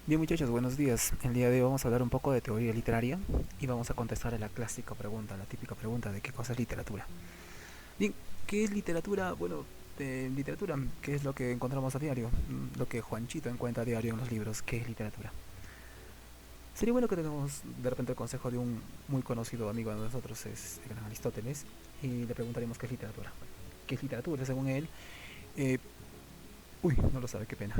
Bien muchachos, buenos días. El día de hoy vamos a hablar un poco de teoría literaria y vamos a contestar a la clásica pregunta, la típica pregunta de qué cosa es literatura. Bien, ¿qué es literatura? Bueno, de literatura, ¿qué es lo que encontramos a diario? Lo que Juanchito encuentra a diario en los libros, ¿qué es literatura? Sería bueno que tengamos de repente el consejo de un muy conocido amigo de nosotros, es el gran Aristóteles, y le preguntaríamos qué es literatura. Bueno, ¿qué es literatura? Según él, eh, uy, no lo sabe, qué pena.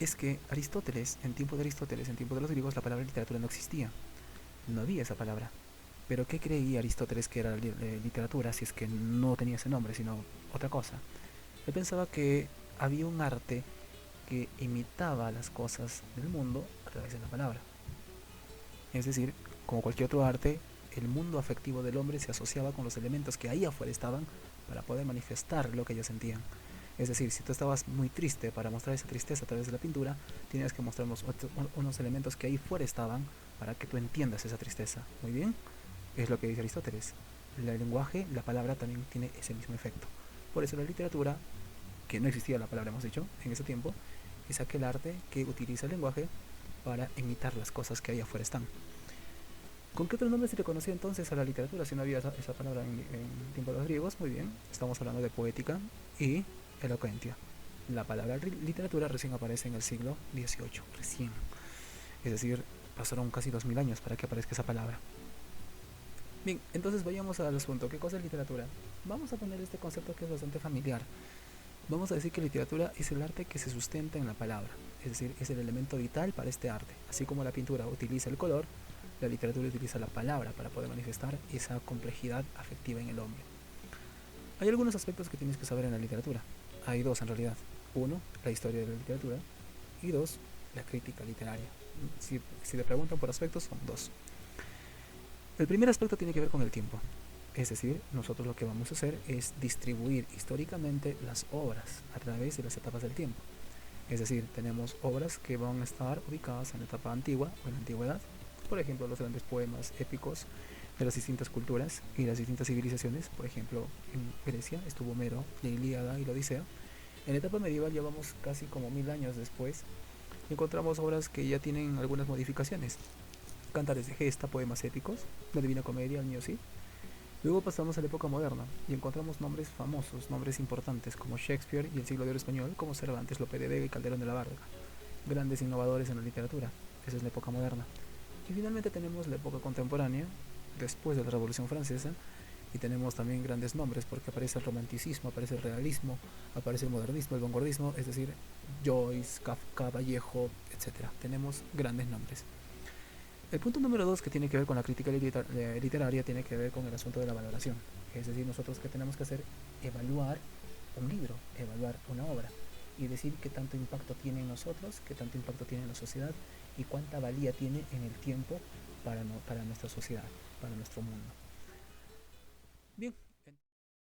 Es que Aristóteles, en tiempo de Aristóteles, en tiempo de los griegos, la palabra literatura no existía. No había esa palabra. Pero ¿qué creía Aristóteles que era la literatura si es que no tenía ese nombre, sino otra cosa? Él pensaba que había un arte que imitaba las cosas del mundo a través de la palabra. Es decir, como cualquier otro arte, el mundo afectivo del hombre se asociaba con los elementos que ahí afuera estaban para poder manifestar lo que ellos sentían. Es decir, si tú estabas muy triste, para mostrar esa tristeza a través de la pintura, tienes que mostrarnos unos elementos que ahí fuera estaban para que tú entiendas esa tristeza. Muy bien, es lo que dice Aristóteles. El lenguaje, la palabra también tiene ese mismo efecto. Por eso la literatura, que no existía la palabra, hemos dicho, en ese tiempo, es aquel arte que utiliza el lenguaje para imitar las cosas que ahí afuera están. ¿Con qué otro nombre se le conocía entonces a la literatura si no había esa palabra en tiempo de los griegos? Muy bien, estamos hablando de poética y elocuencia. La palabra literatura recién aparece en el siglo XVIII, recién. Es decir, pasaron casi 2000 años para que aparezca esa palabra. Bien, entonces vayamos al asunto. ¿Qué cosa es literatura? Vamos a poner este concepto que es bastante familiar. Vamos a decir que literatura es el arte que se sustenta en la palabra, es decir, es el elemento vital para este arte. Así como la pintura utiliza el color, la literatura utiliza la palabra para poder manifestar esa complejidad afectiva en el hombre. Hay algunos aspectos que tienes que saber en la literatura. Hay dos en realidad. Uno, la historia de la literatura. Y dos, la crítica literaria. Si te preguntan por aspectos, son dos. El primer aspecto tiene que ver con el tiempo. Es decir, nosotros lo que vamos a hacer es distribuir históricamente las obras a través de las etapas del tiempo. Es decir, tenemos obras que van a estar ubicadas en la etapa antigua o en la antigüedad. Por ejemplo, los grandes poemas épicos de las distintas culturas y las distintas civilizaciones. Por ejemplo, en Grecia estuvo Homero, la Ilíada y la Odisea. En la etapa medieval ya vamos casi como 1000 años después y encontramos obras que ya tienen algunas modificaciones. Cantares de gesta, poemas épicos, la Divina Comedia, el mío sí. Luego pasamos a la época moderna y encontramos nombres famosos, nombres importantes como Shakespeare y el siglo de oro español, como Cervantes, Lope de Vega y Calderón de la Barca, grandes innovadores en la literatura. Esa es la época moderna. Y finalmente tenemos la época contemporánea, después de la Revolución Francesa, y tenemos también grandes nombres porque aparece el romanticismo, aparece el realismo, aparece el modernismo, el vanguardismo, es decir, Joyce, Kafka, Vallejo, etcétera. Tenemos grandes nombres. El punto número dos que tiene que ver con la crítica literaria tiene que ver con el asunto de la valoración. Es decir, nosotros que tenemos que hacer, evaluar un libro, evaluar una obra y decir qué tanto impacto tiene en nosotros, qué tanto impacto tiene en la sociedad y cuánta valía tiene en el tiempo para, no, para nuestra sociedad, para nuestro mundo. Bien,